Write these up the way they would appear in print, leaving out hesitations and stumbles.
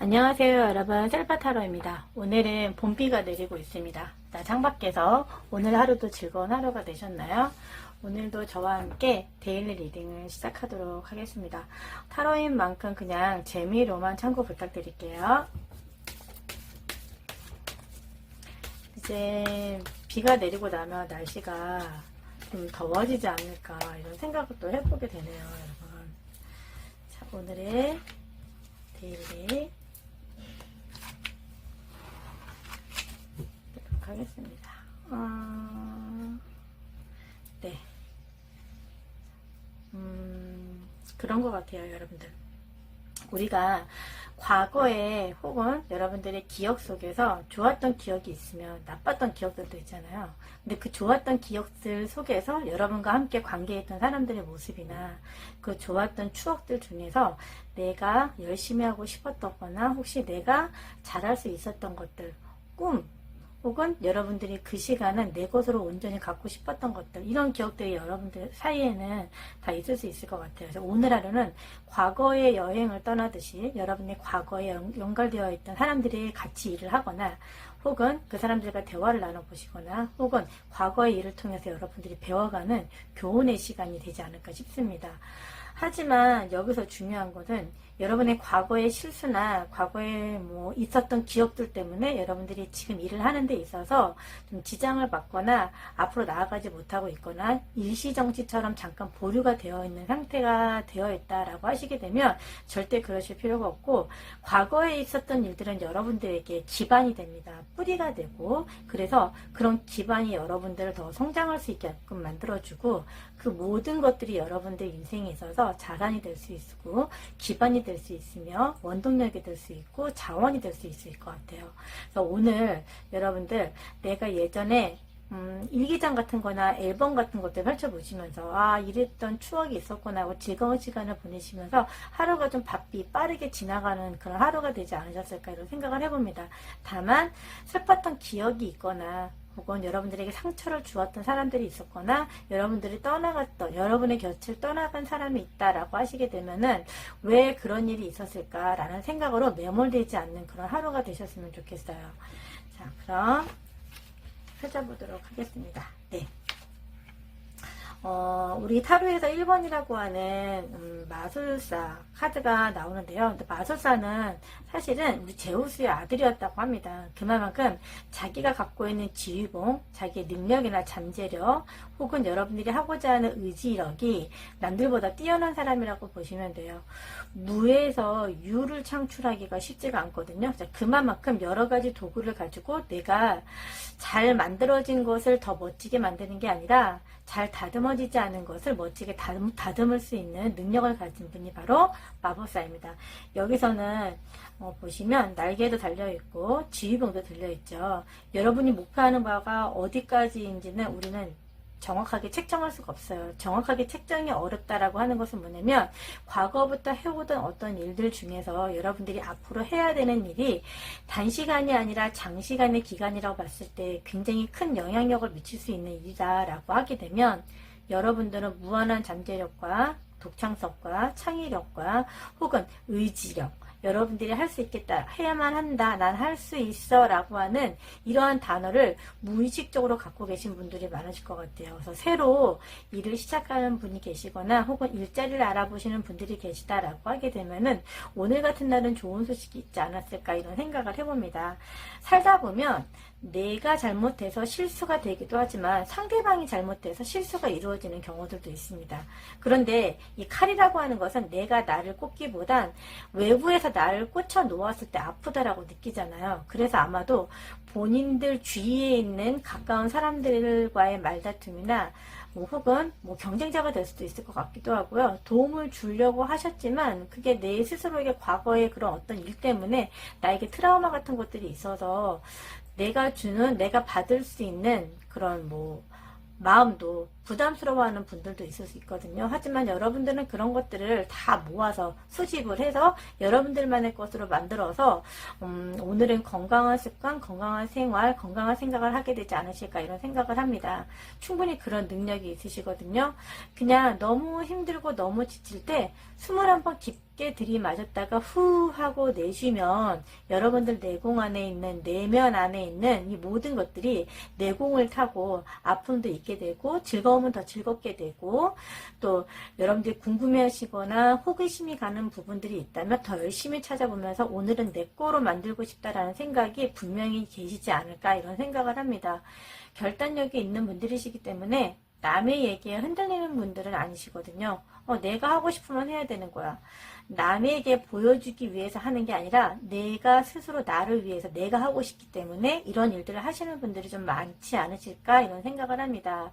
안녕하세요 여러분, 셀파타로입니다. 오늘은 봄비가 내리고 있습니다. 자, 창밖에서 오늘 하루도 즐거운 하루가 되셨나요? 오늘도 저와 함께 데일리 리딩을 시작하도록 하겠습니다. 타로인 만큼 그냥 재미로만 참고 부탁드릴게요. 이제 비가 내리고 나면 날씨가 좀 더워지지 않을까 이런 생각을 또 해보게 되네요 여러분. 자, 오늘의 데일리 하겠습니다. 네. 그런 것 같아요, 여러분들. 우리가 과거에 혹은 여러분들의 기억 속에서 좋았던 기억이 있으면 나빴던 기억들도 있잖아요. 근데 그 좋았던 기억들 속에서 여러분과 함께 관계했던 사람들의 모습이나 그 좋았던 추억들 중에서 내가 열심히 하고 싶었던 거나 혹시 내가 잘할 수 있었던 것들, 꿈, 혹은 여러분들이 그 시간은 내 것으로 온전히 갖고 싶었던 것들, 이런 기억들이 여러분들 사이에는 다 있을 수 있을 것 같아요. 그래서 오늘 하루는 과거의 여행을 떠나듯이 여러분의 과거에 연결되어 있던 사람들이 같이 일을 하거나 혹은 그 사람들과 대화를 나눠보시거나 혹은 과거의 일을 통해서 여러분들이 배워가는 교훈의 시간이 되지 않을까 싶습니다. 하지만 여기서 중요한 것은 여러분의 과거의 실수나 과거에 뭐 있었던 기억들 때문에 여러분들이 지금 일을 하는 데 있어서 좀 지장을 받거나 앞으로 나아가지 못하고 있거나 일시정지처럼 잠깐 보류가 되어 있는 상태가 되어 있다라고 하시게 되면 절대 그러실 필요가 없고, 과거에 있었던 일들은 여러분들에게 기반이 됩니다. 뿌리가 되고, 그래서 그런 기반이 여러분들을 더 성장할 수 있게끔 만들어주고, 그 모든 것들이 여러분들 인생에 있어서 자산이 될 수 있고 기반이 될 수 있으며 원동력이 될 수 있고 자원이 될 수 있을 것 같아요. 그래서 오늘 여러분들 내가 예전에 일기장 같은 거나 앨범 같은 것들 펼쳐보시면서 이랬던 추억이 있었구나 하고 즐거운 시간을 보내시면서 하루가 좀 바삐 빠르게 지나가는 그런 하루가 되지 않으셨을까 이런 생각을 해봅니다. 다만 슬펐던 기억이 있거나 혹은 여러분들에게 상처를 주었던 사람들이 있었거나 여러분들이 떠나갔던, 여러분의 곁을 떠나간 사람이 있다라고 하시게 되면은 왜 그런 일이 있었을까라는 생각으로 매몰되지 않는 그런 하루가 되셨으면 좋겠어요. 자, 그럼 펼쳐보도록 하겠습니다. 네. 우리 타로에서 1번이라고 하는 마술사 카드가 나오는데요. 근데 마술사는 사실은 우리 제우스의 아들이었다고 합니다. 그만큼 자기가 갖고 있는 지휘봉, 자기의 능력이나 잠재력, 혹은 여러분들이 하고자 하는 의지력이 남들보다 뛰어난 사람이라고 보시면 돼요. 무에서 유를 창출하기가 쉽지가 않거든요. 그만큼 여러 가지 도구를 가지고 내가 잘 만들어진 것을 더 멋지게 만드는 게 아니라 잘 다듬어지지 않은 것을 멋지게 다듬을 수 있는 능력을 가진 분이 바로 마법사입니다. 여기서는 보시면 날개도 달려있고 지휘봉도 들려있죠. 여러분이 목표하는 바가 어디까지인지는 우리는 정확하게 책정할 수가 없어요. 정확하게 책정이 어렵다라고 하는 것은 뭐냐면 과거부터 해오던 어떤 일들 중에서 여러분들이 앞으로 해야 되는 일이 단시간이 아니라 장시간의 기간이라고 봤을 때 굉장히 큰 영향력을 미칠 수 있는 일이다라고 하게 되면 여러분들은 무한한 잠재력과 독창성과 창의력과 혹은 의지력, 여러분들이 할 수 있겠다, 해야만 한다, 난 할 수 있어 라고 하는 이러한 단어를 무의식적으로 갖고 계신 분들이 많으실 것 같아요. 그래서 새로 일을 시작하는 분이 계시거나 혹은 일자리를 알아보시는 분들이 계시다라고 하게 되면은 오늘 같은 날은 좋은 소식이 있지 않았을까 이런 생각을 해봅니다. 살다 보면 내가 잘못해서 실수가 되기도 하지만 상대방이 잘못해서 실수가 이루어지는 경우들도 있습니다. 그런데 이 칼이라고 하는 것은 내가 나를 꽂기보단 외부에서 나를 꽂혀 놓았을 때 아프다라고 느끼잖아요. 그래서 아마도 본인들 주위에 있는 가까운 사람들과의 말다툼이나 혹은 경쟁자가 될 수도 있을 것 같기도 하고요. 도움을 주려고 하셨지만 그게 내 스스로에게 과거의 그런 어떤 일 때문에 나에게 트라우마 같은 것들이 있어서 내가 받을 수 있는 그런 마음도 부담스러워하는 분들도 있을 수 있거든요. 하지만 여러분들은 그런 것들을 다 모아서 수집을 해서 여러분들만의 것으로 만들어서 오늘은 건강한 습관, 건강한 생활, 건강한 생각을 하게 되지 않으실까 이런 생각을 합니다. 충분히 그런 능력이 있으시거든요. 그냥 너무 힘들고 너무 지칠 때 숨을 한번 깊이 깊게 들이마셨다가 후 하고 내쉬면 여러분들 내공 안에 있는, 내면 안에 있는 이 모든 것들이 내공을 타고 아픔도 있게 되고 즐거움은 더 즐겁게 되고, 또 여러분들이 궁금해하시거나 호기심이 가는 부분들이 있다면 더 열심히 찾아보면서 오늘은 내 거로 만들고 싶다라는 생각이 분명히 계시지 않을까, 이런 생각을 합니다. 결단력이 있는 분들이시기 때문에 남의 얘기에 흔들리는 분들은 아니시거든요. 내가 하고 싶으면 해야 되는 거야. 남에게 보여주기 위해서 하는 게 아니라 내가 스스로 나를 위해서 내가 하고 싶기 때문에 이런 일들을 하시는 분들이 좀 많지 않으실까, 이런 생각을 합니다.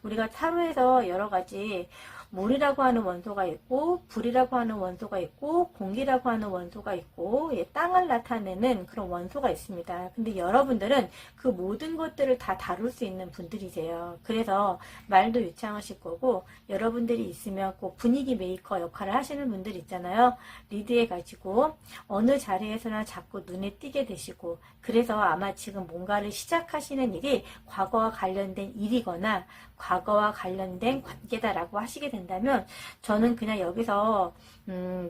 우리가 타로에서 여러 가지 물이라고 하는 원소가 있고, 불이라고 하는 원소가 있고, 공기라고 하는 원소가 있고, 땅을 나타내는 그런 원소가 있습니다. 근데 여러분들은 그 모든 것들을 다 다룰 수 있는 분들이세요. 그래서 말도 유창하실 거고, 여러분들이 있으면 꼭 분위기 메이커 역할을 하시는 분들 있잖아요. 리드해 가지고 어느 자리에서나 자꾸 눈에 띄게 되시고, 그래서 아마 지금 뭔가를 시작하시는 일이 과거와 관련된 일이거나 과거와 관련된 관계다라고 하시게 된다면, 저는 그냥 여기서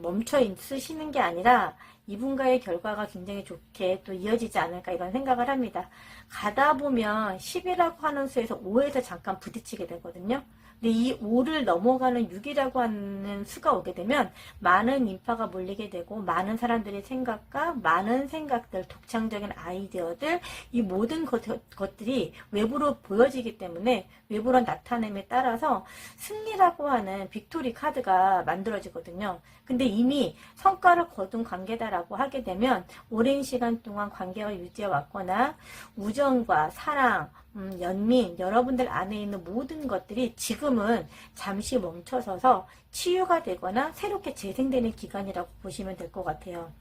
멈춰 있으시는 게 아니라 이분과의 결과가 굉장히 좋게 또 이어지지 않을까, 이런 생각을 합니다. 가다 보면 10이라고 하는 수에서 5에서 잠깐 부딪히게 되거든요. 근데 이 5를 넘어가는 6이라고 하는 수가 오게 되면 많은 인파가 몰리게 되고, 많은 사람들의 생각과 많은 생각들, 독창적인 아이디어들, 이 모든 것들이 외부로 보여지기 때문에 외부로 나타냄에 따라서 승리라고 하는 빅토리 카드가 만들어지거든요. 근데 이미 성과를 거둔 관계다라고 하게 되면 오랜 시간 동안 관계가 유지해 왔거나 우정과 사랑, 연민, 여러분들 안에 있는 모든 것들이 지금은 잠시 멈춰서서 치유가 되거나 새롭게 재생되는 기간이라고 보시면 될 것 같아요.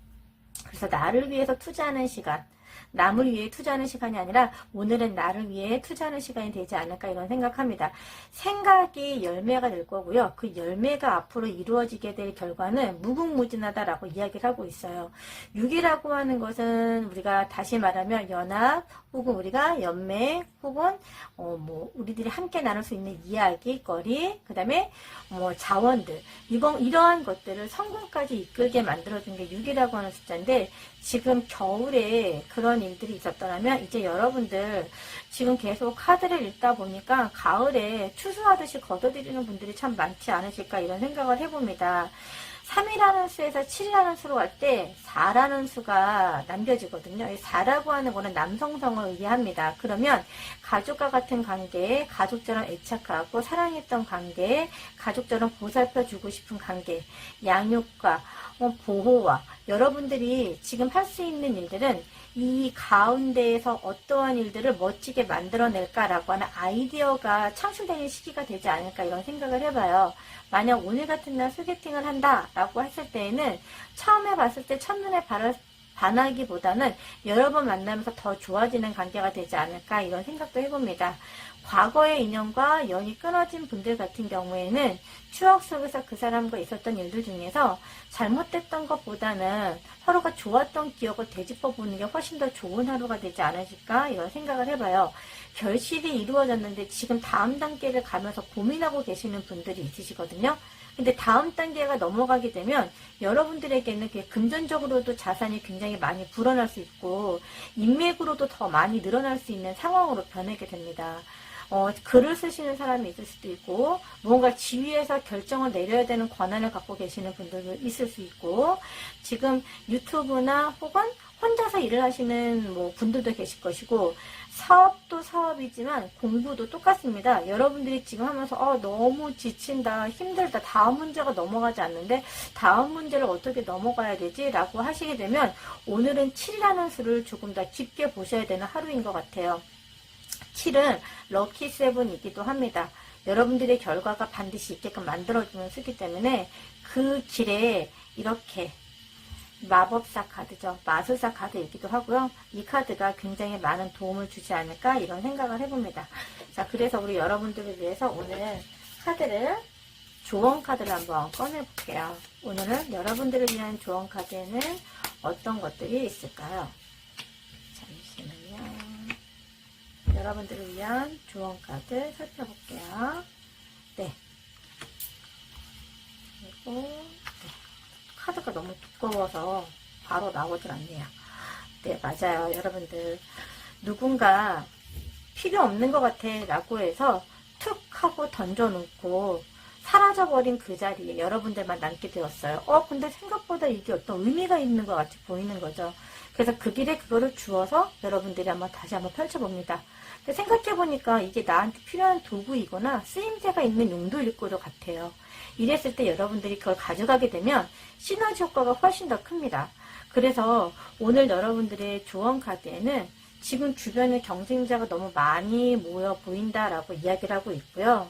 그래서 나를 위해서 투자하는 시간, 남을 위해 투자하는 시간이 아니라 오늘은 나를 위해 투자하는 시간이 되지 않을까, 이런 생각합니다. 생각이 열매가 될 거고요. 그 열매가 앞으로 이루어지게 될 결과는 무궁무진하다라고 이야기를 하고 있어요. 6이라고 하는 것은 우리가 다시 말하면 연합, 혹은 우리가 연맹, 혹은 우리들이 함께 나눌 수 있는 이야기거리, 그 다음에 자원들, 이러한 것들을 성공까지 이끌게 만들어준 게 6이라고 하는 숫자인데, 지금 겨울에 그런 일들이 있었더라면 이제 여러분들 지금 계속 카드를 읽다 보니까 가을에 추수하듯이 걷어들이는 분들이 참 많지 않으실까, 이런 생각을 해봅니다. 3이라는 수에서 7이라는 수로 갈 때 4라는 수가 남겨지거든요. 이 4라고 하는 거는 남성성을 의미합니다. 그러면 가족과 같은 관계, 가족처럼 애착하고 사랑했던 관계, 가족처럼 보살펴주고 싶은 관계, 양육과 보호와 여러분들이 지금 할 수 있는 일들은 이 가운데에서 어떠한 일들을 멋지게 만들어낼까라고 하는 아이디어가 창출되는 시기가 되지 않을까, 이런 생각을 해봐요. 만약 오늘 같은 날 소개팅을 한다라고 했을 때에는 처음에 봤을 때 첫눈에 반하기보다는 여러 번 만나면서 더 좋아지는 관계가 되지 않을까, 이런 생각도 해봅니다. 과거의 인연과 연이 끊어진 분들 같은 경우에는 추억 속에서 그 사람과 있었던 일들 중에서 잘못됐던 것보다는 서로가 좋았던 기억을 되짚어보는 게 훨씬 더 좋은 하루가 되지 않으실까, 이런 생각을 해봐요. 결실이 이루어졌는데 지금 다음 단계를 가면서 고민하고 계시는 분들이 있으시거든요. 근데 다음 단계가 넘어가게 되면 여러분들에게는 금전적으로도 자산이 굉장히 많이 불어날 수 있고 인맥으로도 더 많이 늘어날 수 있는 상황으로 변하게 됩니다. 글을 쓰시는 사람이 있을 수도 있고, 뭔가 지위에서 결정을 내려야 되는 권한을 갖고 계시는 분들도 있을 수 있고, 지금 유튜브나 혹은 혼자서 일을 하시는 분들도 계실 것이고, 사업도 사업이지만 공부도 똑같습니다. 여러분들이 지금 하면서 너무 지친다, 힘들다, 다음 문제가 넘어가지 않는데 다음 문제를 어떻게 넘어가야 되지? 라고 하시게 되면 오늘은 7이라는 수를 조금 더 깊게 보셔야 되는 하루인 것 같아요. 7은 럭키 세븐이기도 합니다. 여러분들의 결과가 반드시 있게끔 만들어주는 수기 때문에 그 길에 이렇게 마법사 카드죠. 마술사 카드이기도 하고요. 이 카드가 굉장히 많은 도움을 주지 않을까, 이런 생각을 해봅니다. 자, 그래서 우리 여러분들을 위해서 오늘 조언 카드를 한번 꺼내볼게요. 오늘은 여러분들을 위한 조언 카드에는 어떤 것들이 있을까요? 잠시만요. 여러분들을 위한 조언 카드 살펴볼게요. 네. 그리고 어려워서 바로 나오질 않네요. 네, 맞아요. 여러분들, 누군가 필요 없는 것 같아 라고 해서 툭 하고 던져놓고 사라져버린 그 자리에 여러분들만 남게 되었어요. 근데 생각보다 이게 어떤 의미가 있는 것 같이 보이는 거죠. 그래서 그 길에 그거를 주어서 여러분들이 다시 한번 펼쳐봅니다. 근데 생각해보니까 이게 나한테 필요한 도구이거나 쓰임새가 있는 용도일 것도 같아요. 이랬을 때 여러분들이 그걸 가져가게 되면 시너지 효과가 훨씬 더 큽니다. 그래서 오늘 여러분들의 조언 카드에는 지금 주변에 경쟁자가 너무 많이 모여 보인다라고 이야기를 하고 있고요.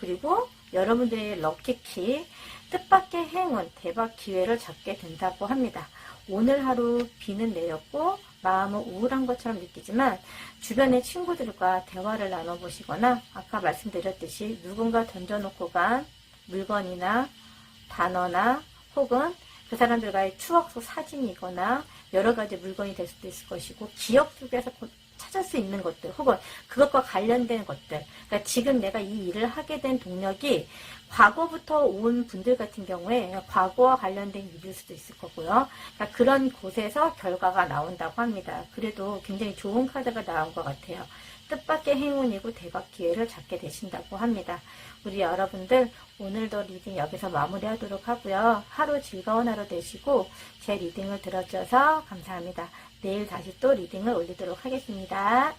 그리고 여러분들의 럭키키, 뜻밖의 행운, 대박 기회를 잡게 된다고 합니다. 오늘 하루 비는 내렸고 마음은 우울한 것처럼 느끼지만 주변의 친구들과 대화를 나눠보시거나 아까 말씀드렸듯이 누군가 던져놓고 간 물건이나 단어나 혹은 그 사람들과의 추억 속 사진이거나 여러 가지 물건이 될 수도 있을 것이고 기억 속에서 찾을 수 있는 것들 혹은 그것과 관련된 것들, 그러니까 지금 내가 이 일을 하게 된 동력이 과거부터 온 분들 같은 경우에 과거와 관련된 일일 수도 있을 거고요. 그러니까 그런 곳에서 결과가 나온다고 합니다. 그래도 굉장히 좋은 카드가 나온 것 같아요. 뜻밖의 행운이고 대박 기회를 잡게 되신다고 합니다. 우리 여러분들 오늘도 리딩 여기서 마무리하도록 하고요. 하루 즐거운 하루 되시고 제 리딩을 들어주셔서 감사합니다. 내일 다시 또 리딩을 올리도록 하겠습니다.